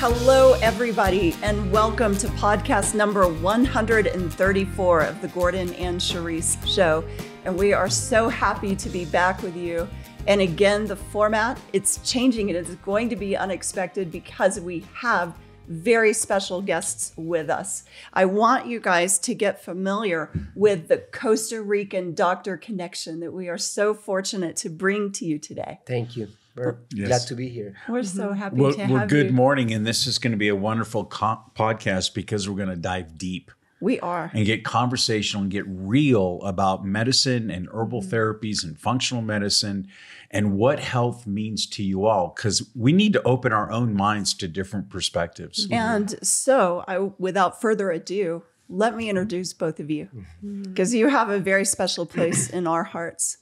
Hello, everybody, and welcome to podcast number 134 of the Gordon and Cherise Show. And we are so happy to be back with you. And again, the format, it's changing. It is going to be unexpected because we have very special guests with us. I want you guys to get familiar with the Costa Rican doctor connection that we are so fortunate to bring to you today. Thank you. We're glad to be here. We're so happy to have you. Well, good morning. And this is going to be a wonderful podcast because we're going to dive deep. We are. And get conversational and get real about medicine and herbal therapies and functional medicine and what health means to you all. Because we need to open our own minds to different perspectives. And so, without further ado, let me introduce both of you. Because you have a very special place in our hearts.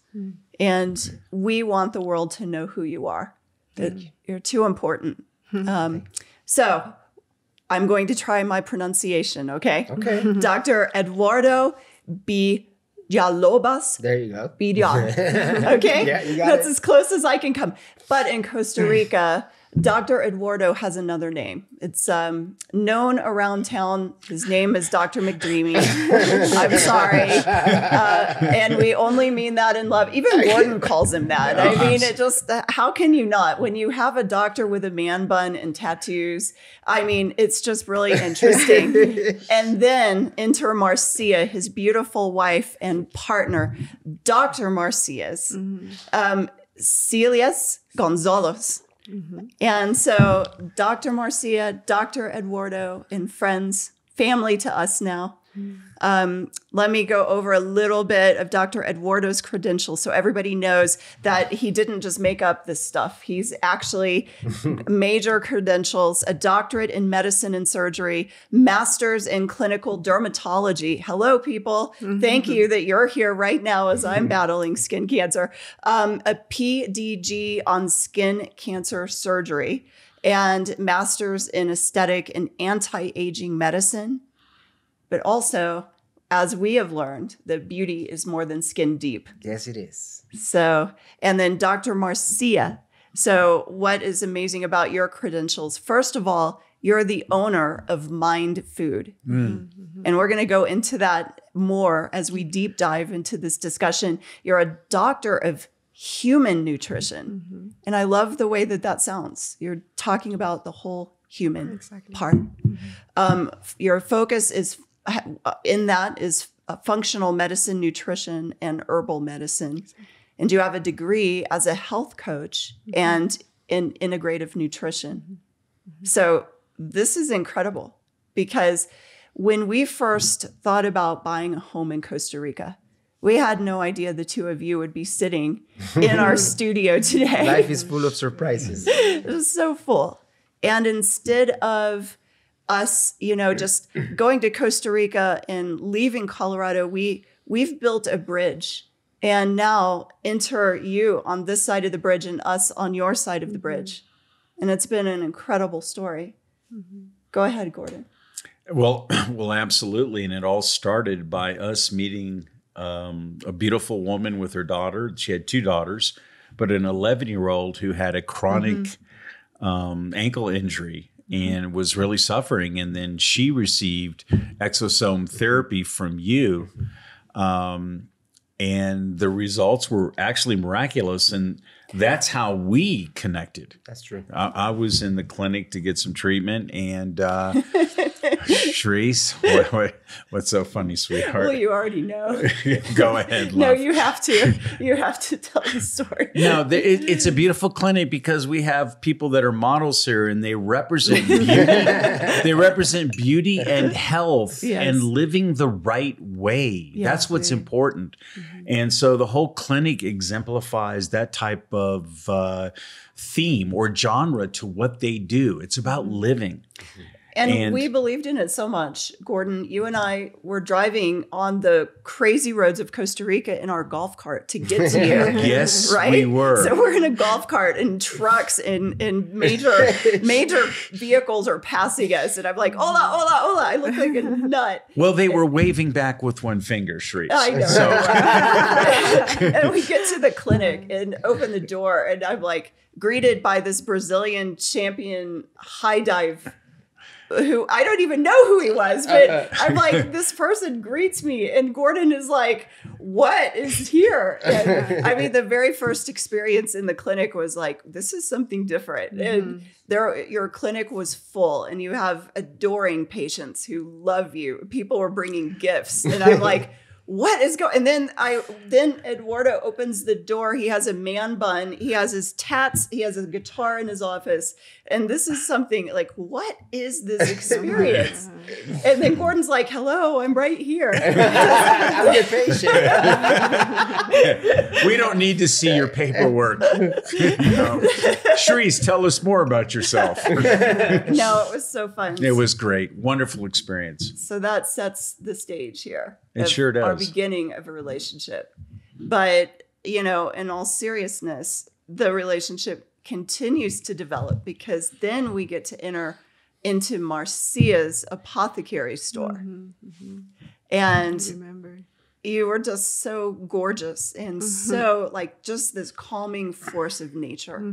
And we want the world to know who you are. That you're too important. So I'm going to try my pronunciation, okay? Okay. Dr. Eduardo Villalobos. There you go. Okay? Yeah, you got That's it. as close as I can come. But in Costa Rica, Dr. Eduardo has another name. It's known around town. His name is Dr. McDreamy. I'm sorry. And we only mean that in love. Even Gordon calls him that. I mean, it just, how can you not? When you have a doctor with a man bun and tattoos, I mean, it's just really interesting. And then enter Marcia, his beautiful wife and partner, Dr. Marcia's, Siles Gonzalez. And so Dr. Marcia, Dr. Eduardo, and friends, family to us now. Let me go over a little bit of Dr. Eduardo's credentials so everybody knows that he didn't just make up this stuff. He's actually major credentials, a doctorate in medicine and surgery, master's in clinical dermatology. Hello, people. Thank you that you're here right now as I'm battling skin cancer. A PDG on skin cancer surgery and master's in aesthetic and anti-aging medicine. But also, as we have learned, that beauty is more than skin deep. Yes, it is. So, and then Dr. Marcia. So what is amazing about your credentials? First of all, you're the owner of MindFood. And we're going to go into that more as we deep dive into this discussion. You're a doctor of human nutrition. And I love the way that that sounds. You're talking about the whole human part. Your focus is functional medicine, nutrition, and herbal medicine. And you have a degree as a health coach and in integrative nutrition. So this is incredible because when we first thought about buying a home in Costa Rica, we had no idea the two of you would be sitting in our studio today. Life is full of surprises. It was so full. And instead of us, just going to Costa Rica and leaving Colorado, we've built a bridge. And now enter you on this side of the bridge and us on your side of the bridge. And it's been an incredible story. Go ahead, Gordon. Well, absolutely. And it all started by us meeting a beautiful woman with her daughter. She had two daughters, but an 11-year-old who had a chronic ankle injury and was really suffering. And then she received exosome therapy from you. And the results were actually miraculous. And that's how we connected. That's true. I was in the clinic to get some treatment. And Cherise, what's so funny, sweetheart? Well, you already know. Go ahead, love. No, you have to. You have to tell the story. No, it's a beautiful clinic because we have people that are models here, and they represent beauty. They represent beauty and health and living the right way. That's what's important. And so the whole clinic exemplifies that type of theme or genre to what they do. It's about living. And we believed in it so much. Gordon, you and I were driving on the crazy roads of Costa Rica in our golf cart to get to you. Yes, right? we were. So we're in a golf cart and trucks and major vehicles are passing us. And I'm like, hola, hola, hola. I look like a nut. Well, they were waving back with one finger, Cherise. I know. So. And we get to the clinic and open the door. And I'm like greeted by this Brazilian champion high dive who I don't even know who he was, but I'm like, this person greets me and Gordon is like, what is here? And I mean, the very first experience in the clinic was like, this is something different. And your clinic was full and you have adoring patients who love you. People were bringing gifts and I'm like, what is going? And then Eduardo opens the door. He has a man bun. He has his tats. He has a guitar in his office. And this is something like, what is this experience? And then Gordon's like, hello, I'm right here. I'm your patient. We don't need to see your paperwork. Cherise, tell us more about yourself. No, it was so fun. It was great. Wonderful experience. So that sets the stage here. It sure does. Our beginning of a relationship. But, in all seriousness, the relationship continues to develop because then we get to enter into Marcia's apothecary store. And I remember. You were just so gorgeous and so like just this calming force of nature.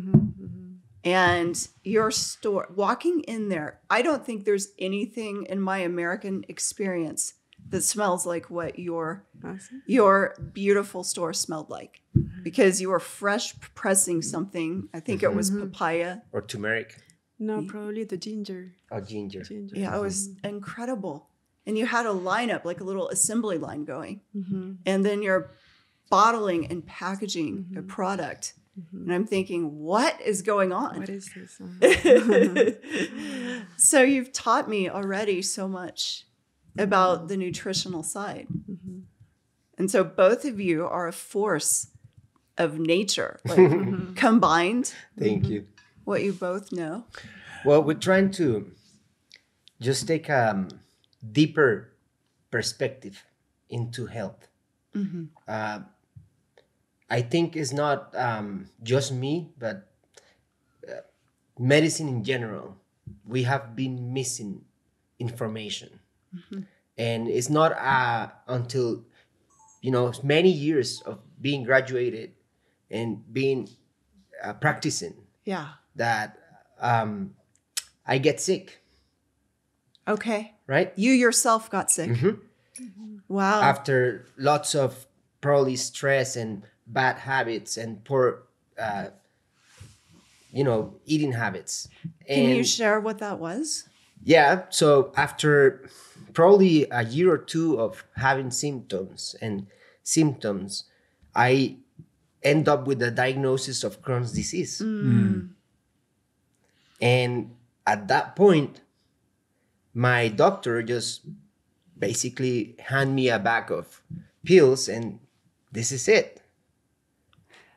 And your store, walking in there, I don't think there's anything in my American experience that smells like what your beautiful store smelled like. Because you were fresh pressing something. I think it was papaya. Or turmeric. No, probably the ginger. Oh, ginger. Yeah, it was incredible. And you had a lineup, like a little assembly line going. And then you're bottling and packaging a product. And I'm thinking, what is going on? What is this? So you've taught me already so much about the nutritional side. And so both of you are a force of nature, like combined. Thank you. What you both know. Well, we're trying to just take a deeper perspective into health. I think it's not just me, but medicine in general. We have been missing information. And it's not until, many years of being graduated and being practicing that I get sick. Okay. Right? You yourself got sick. Wow. After lots of probably stress and bad habits and poor, eating habits. Can you share what that was? Yeah. So after probably a year or two of having symptoms, I end up with the diagnosis of Crohn's disease. And at that point, my doctor just basically hand me a bag of pills and this is it.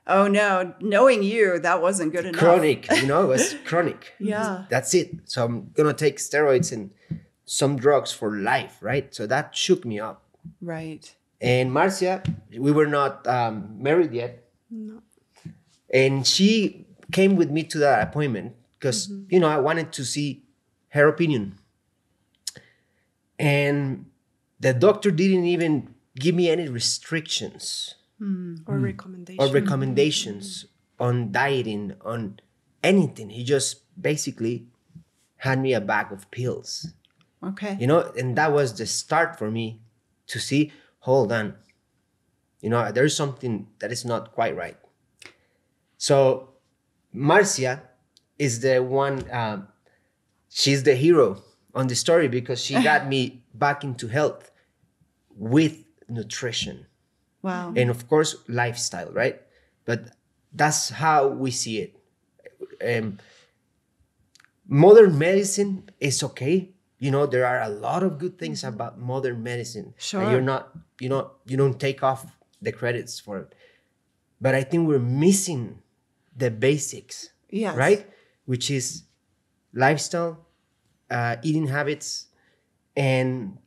Oh no, knowing you, that wasn't good enough. Chronic, it was chronic. Yeah. That's it. So I'm going to take steroids and some drugs for life, right? So that shook me up. Right. And Marcia, we were not married yet. No. And she came with me to that appointment because, I wanted to see her opinion. And the doctor didn't even give me any restrictions or recommendations on dieting, on anything. He just basically handed me a bag of pills. Okay. And that was the start for me to see, hold on, there's something that is not quite right. So Marcia is the one, she's the hero on the story because she got me back into health with nutrition. Wow. And of course, lifestyle, right? But that's how we see it. Modern medicine is okay. There are a lot of good things about modern medicine. Sure. And you're not, you don't take off the credits for it. But I think we're missing the basics. Yes. Right? Which is lifestyle, eating habits, and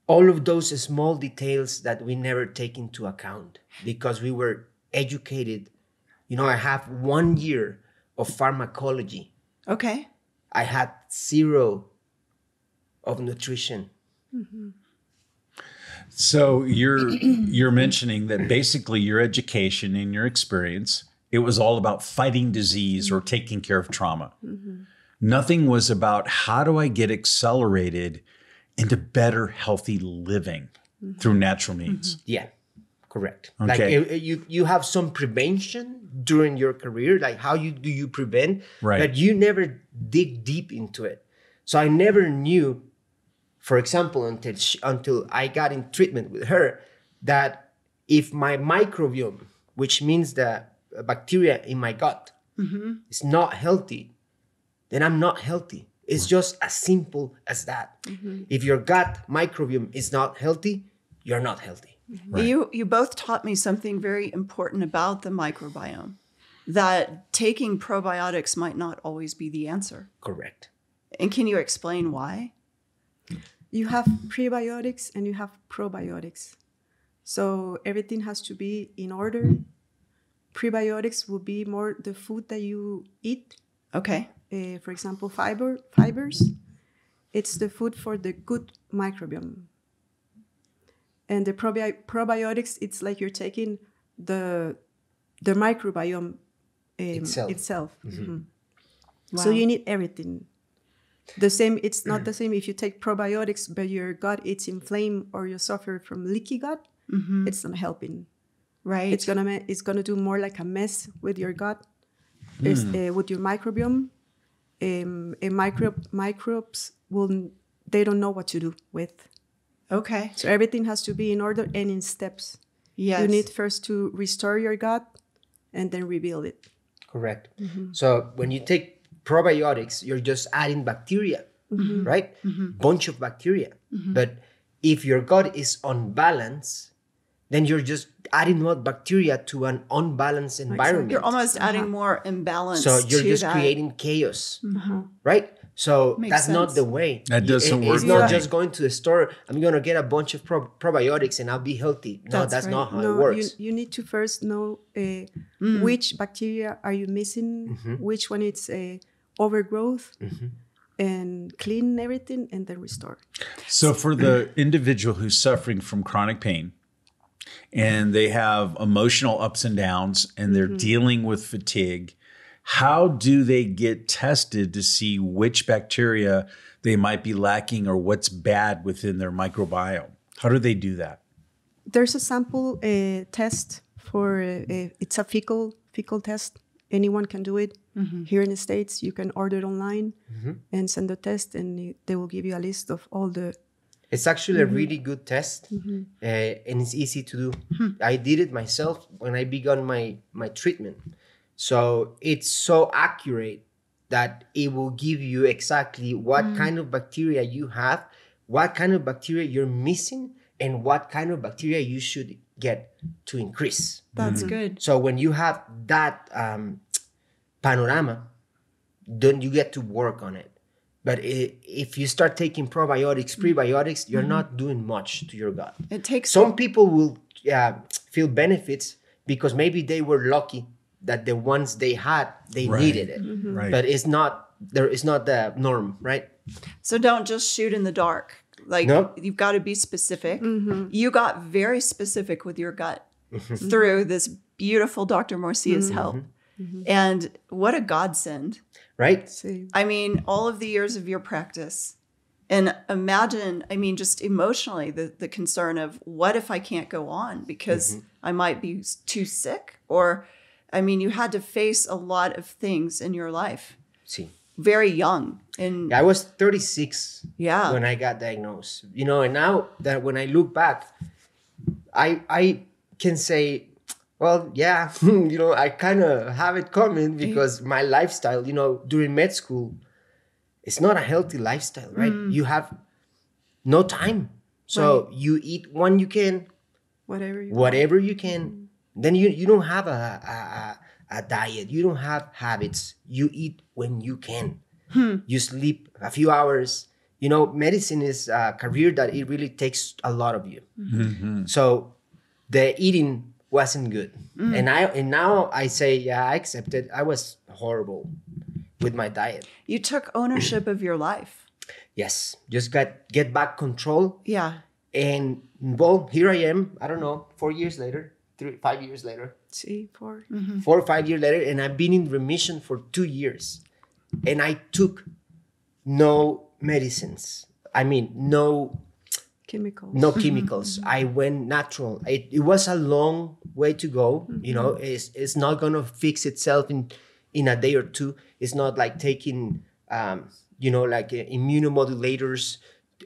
all of those small details that we never take into account because we were educated. You know, I have 1 year of pharmacology. Okay. I had 0 of nutrition. So you're mentioning that basically your education and your experience, it was all about fighting disease or taking care of trauma. Nothing was about how do I get accelerated into better healthy living through natural means. Yeah, correct. Okay. Like you have some prevention during your career, like how do you prevent, Right. but you never dig deep into it. So I never knew, for example, until I got in treatment with her, that if my microbiome, which means the bacteria in my gut, is not healthy, then I'm not healthy. It's just as simple as that. If your gut microbiome is not healthy, you're not healthy. Right. You both taught me something very important about the microbiome, that taking probiotics might not always be the answer. Correct. And can you explain why? You have prebiotics and you have probiotics. So everything has to be in order. Prebiotics will be more the food that you eat. Okay. For example, fibers. It's the food for the good microbiome. And the probiotics, it's like you're taking the microbiome itself. So you need everything. The same. It's not the same if you take probiotics, but your gut it's inflamed or you suffer from leaky gut. It's not helping. Right. It's gonna do more like a mess with your gut, with your microbiome. Microbes they don't know what to do with. Okay. So everything has to be in order and in steps. Yes. You need first to restore your gut and then rebuild it. Correct. So when you take probiotics, you're just adding bacteria, right? Bunch of bacteria. But if your gut is unbalanced, then you're just adding more bacteria to an unbalanced environment. You're almost adding more imbalance. So you're to just that. creating chaos, right? So Makes that's not sense. the way. That doesn't work It's not for me. just going to the store. I'm going to get a bunch of probiotics and I'll be healthy. No, that's right. not how it No, works. you need to first know which bacteria are you missing, which one it's overgrowth, and clean everything and then restore. So for the individual who's suffering from chronic pain and they have emotional ups and downs and they're dealing with fatigue, how do they get tested to see which bacteria they might be lacking or what's bad within their microbiome? How do they do that? There's a sample test for it's a fecal test. Anyone can do it. Here in the States, you can order it online and send the test, and they will give you a list of all the. It's actually a really good test, and it's easy to do. I did it myself when I began my treatment. So it's so accurate that it will give you exactly what kind of bacteria you have, what kind of bacteria you're missing, and what kind of bacteria you should get to increase. That's good. So when you have that panorama, then you get to work on it. But if you start taking probiotics, prebiotics, you're not doing much to your gut. It takes Some people will feel benefits because maybe they were lucky that the ones they had, they needed it. Right. But it's not the norm, right? So don't just shoot in the dark. Like Nope. you've got to be specific. You got very specific with your gut through this beautiful Dr. Marcia's help. And what a godsend. Right? See, I mean, all of the years of your practice. And imagine, I mean, just emotionally, the concern of what if I can't go on because I might be too sick? Or, I mean, you had to face a lot of things in your life. See. Very young. And I was 36 Yeah. when I got diagnosed. You know, and now that when I look back, I can say, well, yeah, you know, I kind of have it coming because my lifestyle, you know, during med school, it's not a healthy lifestyle, right? You have no time. So you eat when you can, whatever you can. Then you don't have a diet. You don't have habits. You eat when you can. You sleep a few hours. You know, medicine is a career that it really takes a lot of you. So the eating wasn't good. And now I say, yeah, I accept it. I was horrible with my diet. You took ownership of your life. Yes, just get back control. Yeah. And well, here I am, I don't know, 4 years later, 5 years later. See, 4. 4 or 5 years later, and I've been in remission for 2 years. And I took no medicines. I mean, no chemicals. I went natural. It was a long way to go. You know, it's not going to fix itself in a day or two. It's not like taking, like immunomodulators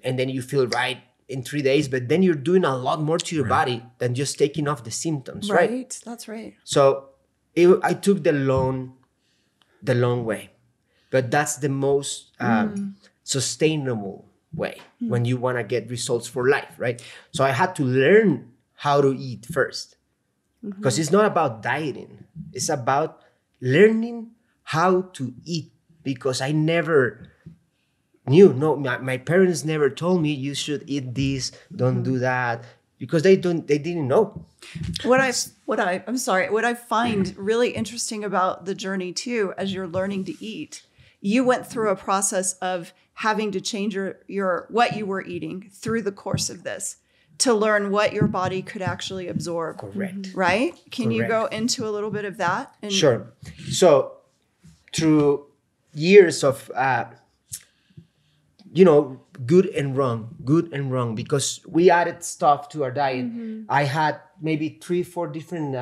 and then you feel right in 3 days, but then you're doing a lot more to your body than just taking off the symptoms, right? Right, that's right. So I took the long way, but that's the most sustainable way when you want to get results for life, right? So I had to learn how to eat first, because it's not about dieting. It's about learning how to eat, because I never knew. No, my parents never told me you should eat this, don't do that, because they didn't know. What I find really interesting about the journey too, as you're learning to eat, you went through a process of having to change your what you were eating through the course of this to learn what your body could actually absorb. Correct. Right? Can you Correct. go into a little bit of that? Sure. So through years of good and wrong, because we added stuff to our diet. I had maybe 3-4 different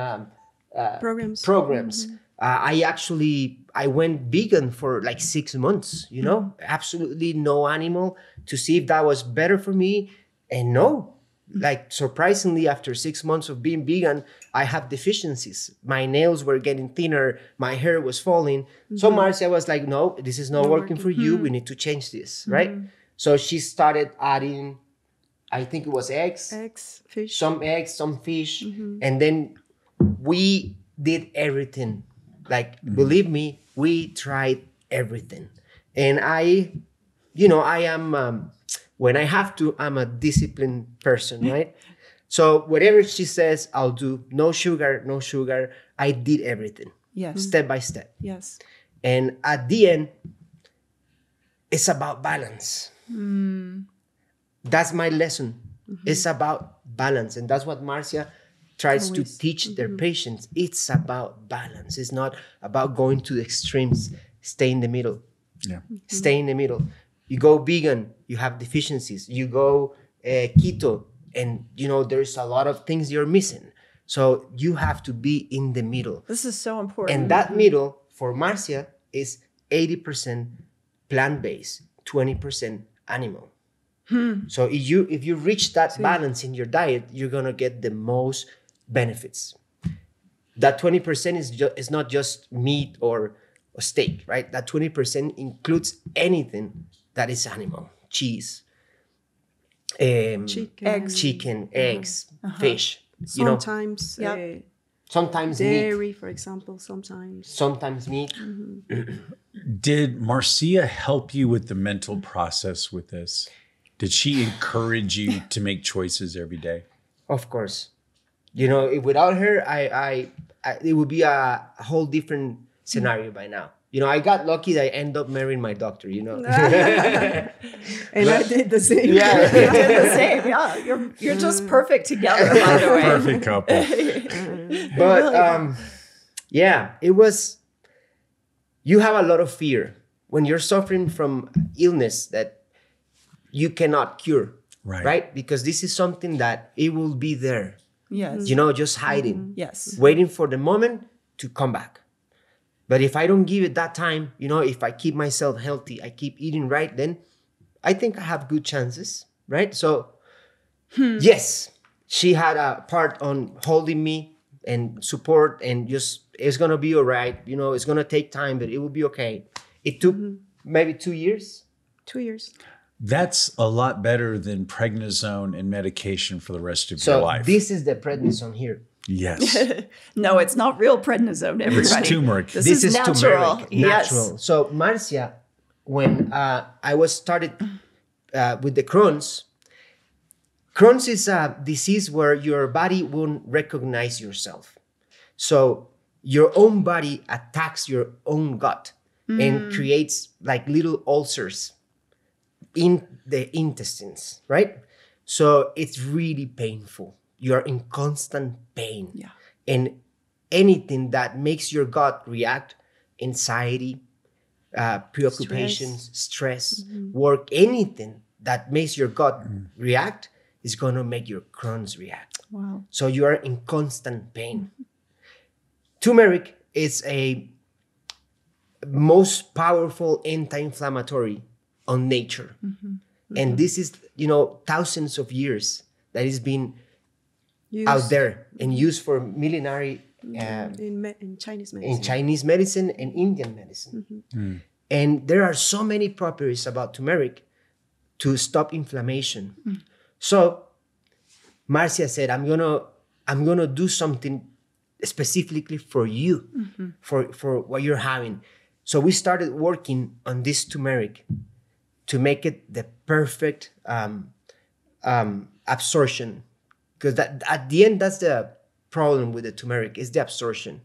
programs. I went vegan for like 6 months, absolutely no animal, to see if that was better for me. And no, like surprisingly, after 6 months of being vegan, I have deficiencies. My nails were getting thinner. My hair was falling. So Marcia was like, no, this is not working for you. We need to change this, right? So she started adding, I think it was eggs, fish, some fish. And then we did everything. Like, believe me, we tried everything. And I am, when I have to, I'm a disciplined person, right? So whatever she says, I'll do. No sugar. I did everything. Yes. Step by step. Yes. And at the end, it's about balance. That's my lesson. It's about balance. And that's what Marcia tries to teach their patients. It's about balance. It's not about going to the extremes. Stay in the middle. Yeah. Stay in the middle. You go vegan, you have deficiencies. You go keto, and there's a lot of things you're missing. So you have to be in the middle. This is so important. And that middle for Marcia is 80% plant-based, 20% animal. So if you reach that balance in your diet, you're gonna get the most benefits. That 20% is not just meat or steak, right? That 20% includes anything that is animal: cheese, chicken, eggs, fish. Sometimes, Sometimes dairy, meat. for example. Sometimes meat. Did Marcia help you with the mental process with this? Did she encourage you to make choices every day? Of course. Without her, I it would be a whole different scenario by now. I got lucky that I ended up marrying my doctor, And I did the same. Yeah. You did the same. Yeah. You're just perfect together, by the way. Perfect couple. But it was, you have a lot of fear when you're suffering from illness that you cannot cure, right? Because this is something that it will be there. Yes. Just hiding. Yes. Waiting for the moment to come back. But if I don't give it that time, if I keep myself healthy, I keep eating right, then I think I have good chances, right? So, yes, she had a part on holding me and support, and just, it's going to be all right. It's going to take time, but it will be okay. It took maybe 2 years. 2 years. That's a lot better than prednisone and medication for the rest of your life. So this is the prednisone here. Yes. No, it's not real prednisone, everybody. It's turmeric. This is natural. Turmeric, Yes. natural. So Marcia when I was started with the Crohn's. Crohn's is a disease where your body won't recognize yourself. So your own body attacks your own gut and creates like little ulcers in the intestines, right? So it's really painful. You're in constant pain. Yeah. And anything that makes your gut react, anxiety, preoccupations, stress, work, anything that makes your gut react is going to make your Crohn's react. Wow. So you are in constant pain. Turmeric is a most powerful anti-inflammatory on nature. And this is, thousands of years that it's been out there and used for millenary in Chinese medicine. in Chinese medicine and Indian medicine. And there are so many properties about turmeric to stop inflammation. So Marcia said, I'm gonna do something specifically for you, for what you're having. So we started working on this turmeric to make it the perfect absorption. Because that at the end, that's the problem with the turmeric, is the absorption.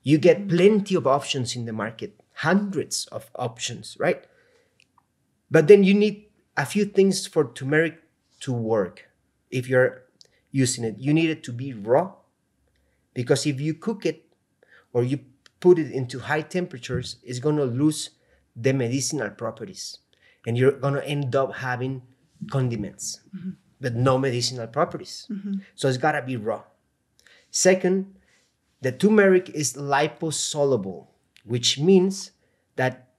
You get plenty of options in the market, hundreds of options, right? But then you need a few things for turmeric to work. If you're using it, you need it to be raw, because if you cook it or you put it into high temperatures, it's going to lose the medicinal properties, and you're going to end up having condiments with no medicinal properties. So it's got to be raw. Second, the turmeric is liposoluble, which means that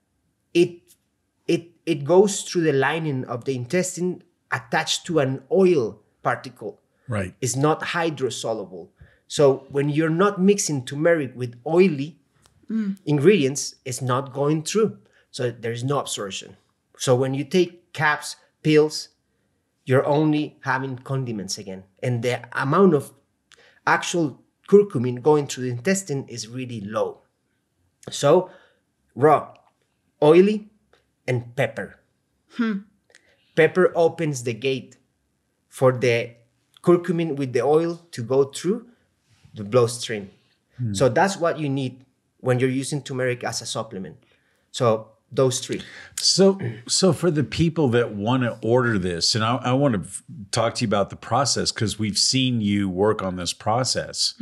it goes through the lining of the intestine attached to an oil particle. Right. It's not hydrosoluble. So when you're not mixing turmeric with oily ingredients, it's not going through. So there's no absorption. So when you take caps, pills, you're only having condiments again. And the amount of actual curcumin going through the intestine is really low. So raw, oily, and pepper. Pepper opens the gate for the curcumin with the oil to go through the bloodstream. So that's what you need when you're using turmeric as a supplement. So those three. So for the people that want to order this, and I want to talk to you about the process, because we've seen you work on this process.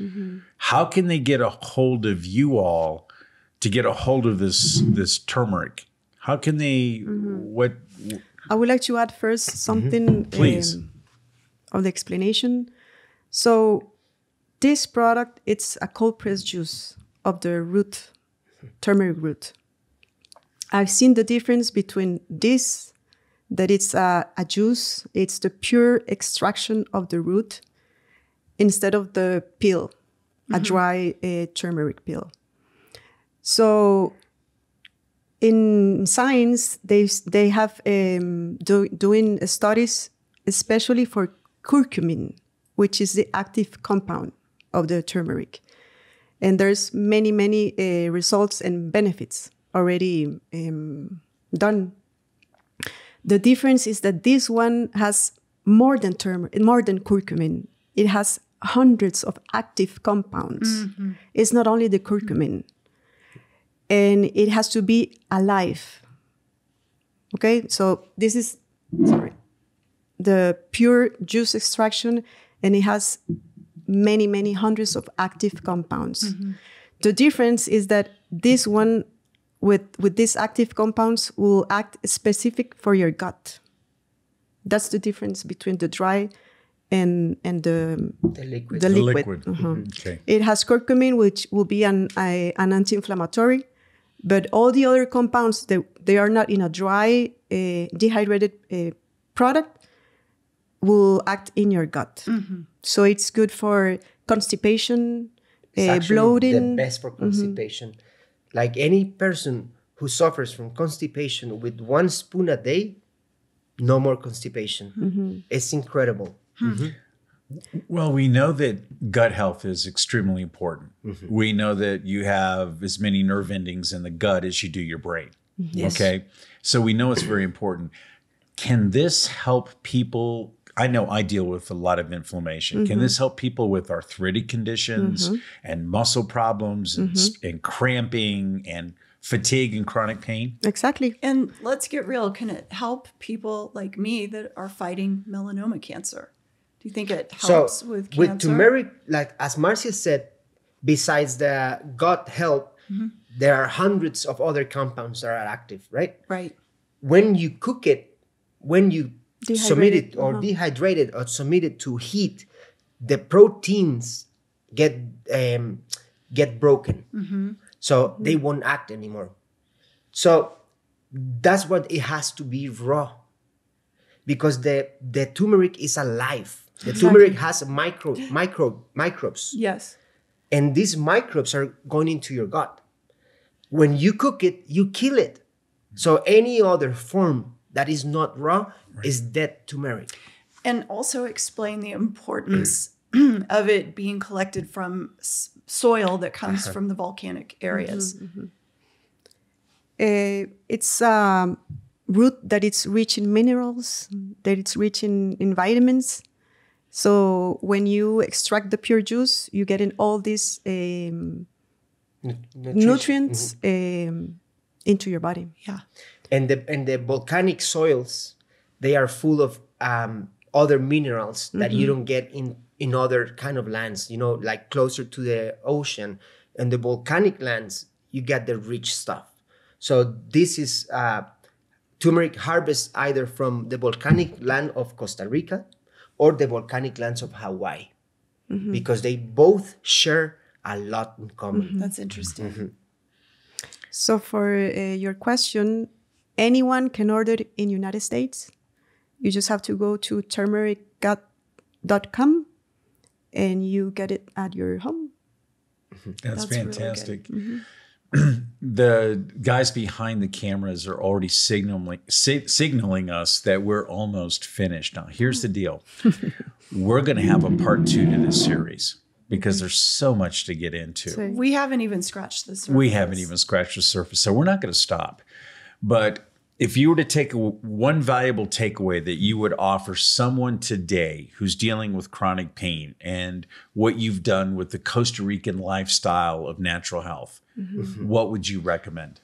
How can they get a hold of you all to get a hold of this turmeric? How can they, what? I would like to add first something Please. of the explanation. So this product, it's a cold pressed juice of the root, turmeric root. I've seen the difference between this, that it's a juice, it's the pure extraction of the root, instead of the pill, a dry turmeric pill. So in science, they have doing studies, especially for curcumin, which is the active compound of the turmeric. And there's many results and benefits already done. The difference is that this one has more than curcumin. It has hundreds of active compounds. It's not only the curcumin. And it has to be alive. Okay, so this is, the pure juice extraction, and it has many hundreds of active compounds. The difference is that this one with these active compounds will act specific for your gut. That's the difference between the dry and the liquid. The liquid. Okay. It has curcumin, which will be an anti-inflammatory, but all the other compounds, they are not in a dry, dehydrated product, will act in your gut. So it's good for constipation, It's actually bloating. the best for constipation. Like any person who suffers from constipation with 1 spoon a day, no more constipation. It's incredible. Well, we know that gut health is extremely important. We know that you have as many nerve endings in the gut as you do your brain. Yes. Okay. So we know it's very important. Can this help people? I know I deal with a lot of inflammation. Can this help people with arthritic conditions and muscle problems and cramping and fatigue and chronic pain? Exactly. And let's get real. Can it help people like me that are fighting melanoma cancer? Do you think it helps with cancer? With turmeric, like as Marcia said, besides the gut health, there are hundreds of other compounds that are active, right? Right. When you cook it, when you submit it Dehydrated, or dehydrate it or submit it to heat, the proteins get broken. So they won't act anymore. So that's what it has to be raw. Because the turmeric is alive. The turmeric has microbes. Yes. And these microbes are going into your gut. When you cook it, you kill it. So any other form that is not raw is dead turmeric. And also explain the importance of it being collected from soil that comes from the volcanic areas. It's a root that it's rich in minerals, that it's rich in vitamins. So when you extract the pure juice, you get in all these nutrients into your body. Yeah. And the volcanic soils, they are full of other minerals that you don't get in other kind of lands, you know, like closer to the ocean. And the volcanic lands, you get the rich stuff. So this is turmeric harvest either from the volcanic land of Costa Rica or the volcanic lands of Hawaii, because they both share a lot in common. That's interesting. So for your question, anyone can order it in United States. You just have to go to turmericgut.com and you get it at your home. That's really fantastic. good. The guys behind the cameras are already signaling us that we're almost finished. Now, here's the deal. We're going to have a part 2 to this series because there's so much to get into. So- We haven't even scratched the surface. We haven't even scratched the surface, so we're not going to stop. But if you were to take one valuable takeaway that you would offer someone today who's dealing with chronic pain and what you've done with the Costa Rican lifestyle of natural health, what would you recommend?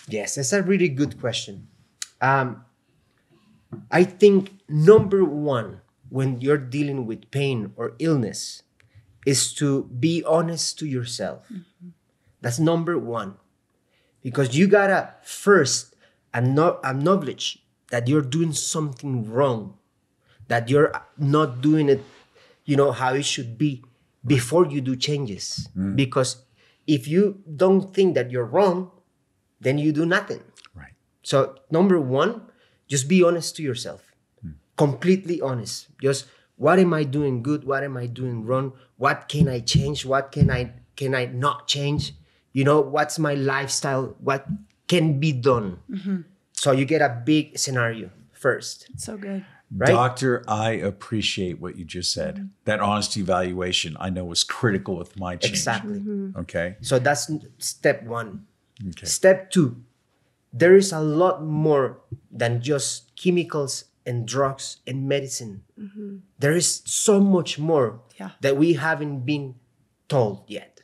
Yes, that's a really good question. I think number one, when you're dealing with pain or illness, is to be honest to yourself. That's number one. Because you gotta first acknowledge that you're doing something wrong, that you're not doing it, you know, how it should be before you do changes. Because if you don't think that you're wrong, then you do nothing. Right. So number one, just be honest to yourself. Completely honest. Just what am I doing good? What am I doing wrong? What can I change? What can I not change? You know, what's my lifestyle? What can be done? So you get a big scenario first, So good. right? Doctor, I appreciate what you just said. That honesty evaluation I know was critical with my change. Exactly. Okay. So that's step one. Okay. Step two, there is a lot more than just chemicals and drugs and medicine. There is so much more that we haven't been told yet.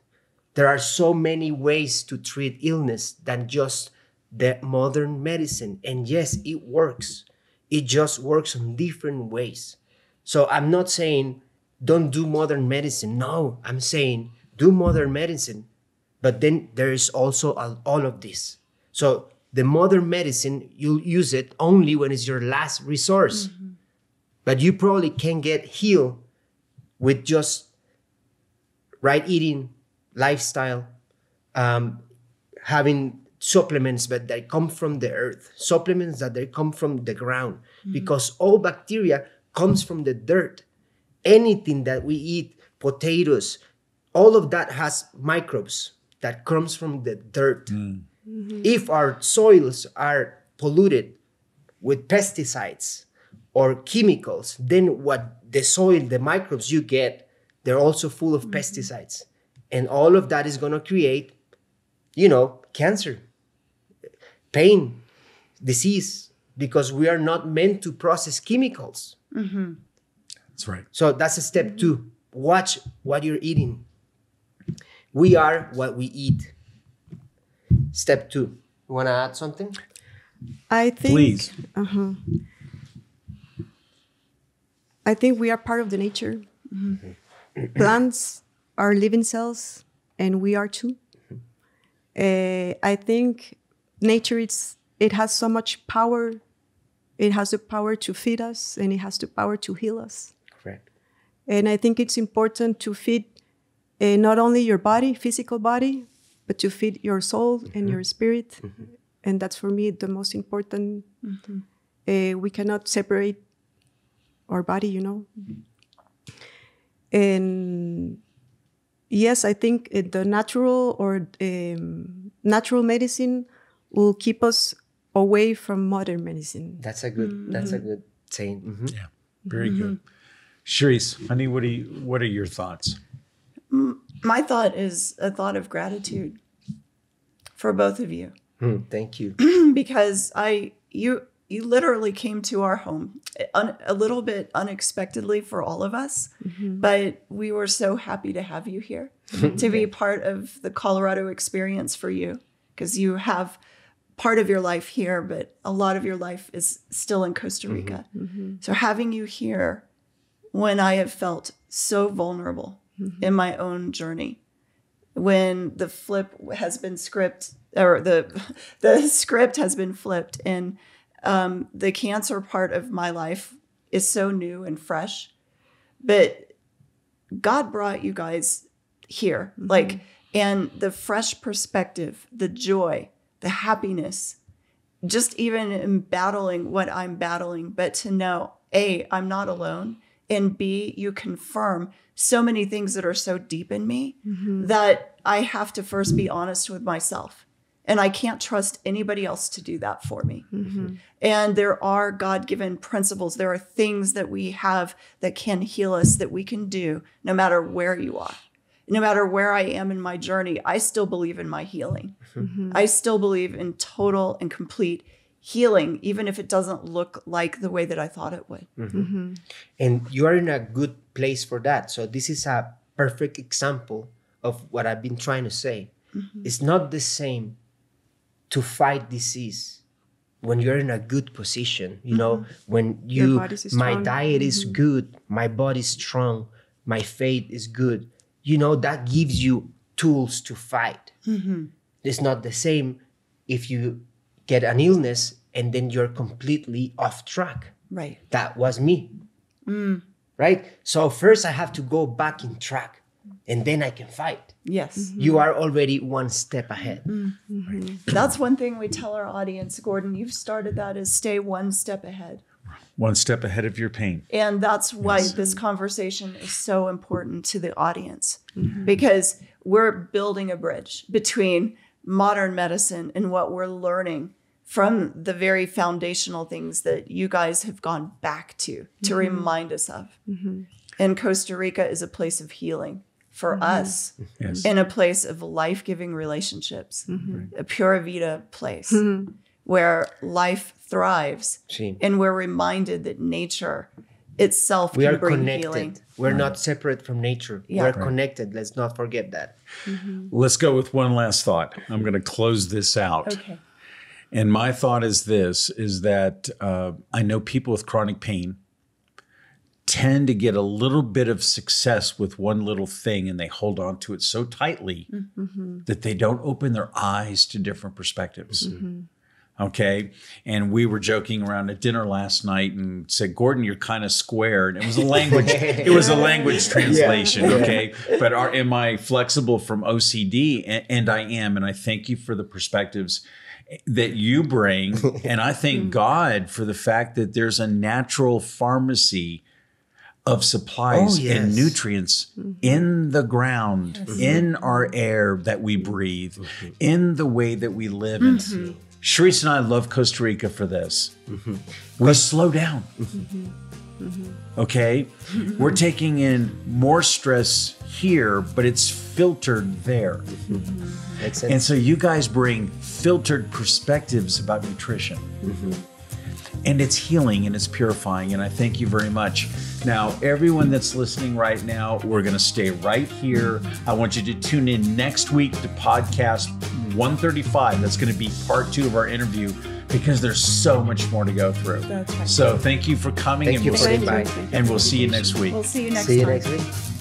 There are so many ways to treat illness than just the modern medicine. And yes, it works. It just works in different ways. So I'm not saying don't do modern medicine. No, I'm saying do modern medicine. But then there is also all of this. So the modern medicine, you'll use it only when it's your last resource. But you probably can get healed with just right eating, lifestyle, having supplements that they come from the earth, supplements that they come from the ground, because all bacteria comes from the dirt. Anything that we eat, potatoes, all of that has microbes that comes from the dirt. If our soils are polluted with pesticides or chemicals, then what the soil, the microbes you get, they're also full of pesticides. And all of that is going to create, you know, cancer. pain, disease, because we are not meant to process chemicals. That's right. So that's a step 2. Watch what you're eating. We are what we eat. Step 2. You want to add something? I think. Please. I think we are part of the nature. Plants are living cells, and we are too. I think nature, it has so much power. It has the power to feed us, and it has the power to heal us. Correct. And I think it's important to feed not only your body, physical body, but to feed your soul and your spirit. And that's, for me, the most important. We cannot separate our body, you know. And yes, I think the natural or natural medicine will keep us away from modern medicine. That's a good saying. Yeah, very good. Cherise, honey, what are your thoughts? My thought is a thought of gratitude for both of you. Thank you. Because you literally came to our home a little bit unexpectedly for all of us, but we were so happy to have you here, to be part of the Colorado experience for you, because you have part of your life here, but a lot of your life is still in Costa Rica. So having you here when I have felt so vulnerable in my own journey, when the flip has been the script has been flipped, and the cancer part of my life is so new and fresh, but God brought you guys here, and the fresh perspective, the joy, the happiness, just even in battling what I'm battling, but to know, A, I'm not alone, and B, you confirm so many things that are so deep in me that I have to first be honest with myself. And I can't trust anybody else to do that for me. And there are God-given principles. There are things that we have that can heal us, that we can do no matter where you are. No matter where I am in my journey, I still believe in my healing. I still believe in total and complete healing, even if it doesn't look like the way that I thought it would. And you are in a good place for that. So this is a perfect example of what I've been trying to say. It's not the same to fight disease when you're in a good position, you know, when my diet is good, my body's strong, my faith is good, you know, that gives you tools to fight. It's not the same if you get an illness and then you're completely off track. Right. That was me. Right? So first I have to go back in track, and then I can fight. Yes. You are already one step ahead. That's one thing we tell our audience, Gordon, you've started that, is stay one step ahead. One step ahead of your pain. And that's why this conversation is so important to the audience, because we're building a bridge between modern medicine and what we're learning from the very foundational things that you guys have gone back to remind us of. And Costa Rica is a place of healing for us, in a place of life-giving relationships, a Pura Vida place where life thrives. And we're reminded that nature itself can bring connected. Healing. We're not separate from nature. We're connected. Let's not forget that. Let's go with one last thought. I'm going to close this out. Okay. And my thought is this, is that I know people with chronic pain tend to get a little bit of success with one little thing, and they hold on to it so tightly that they don't open their eyes to different perspectives. Okay. And we were joking around at dinner last night and said, Gordon, you're kind of square. And it was a language, translation. Okay. But am I flexible from OCD? And I am. And I thank you for the perspectives that you bring. And I thank God for the fact that there's a natural pharmacy of supplies and nutrients in the ground, in our air that we breathe, in the way that we live. And Cherise and I love Costa Rica for this. We slow down. Okay? We're taking in more stress here, but it's filtered there. Makes sense. And so you guys bring filtered perspectives about nutrition. And it's healing and it's purifying. And I thank you very much. Now, everyone that's listening right now, we're going to stay right here. I want you to tune in next week to podcast 135. That's going to be part 2 of our interview, because there's so much more to go through. That's right. So thank you for coming. Thank you for the invite. And we'll see you next week. We'll see you next See you time. next week.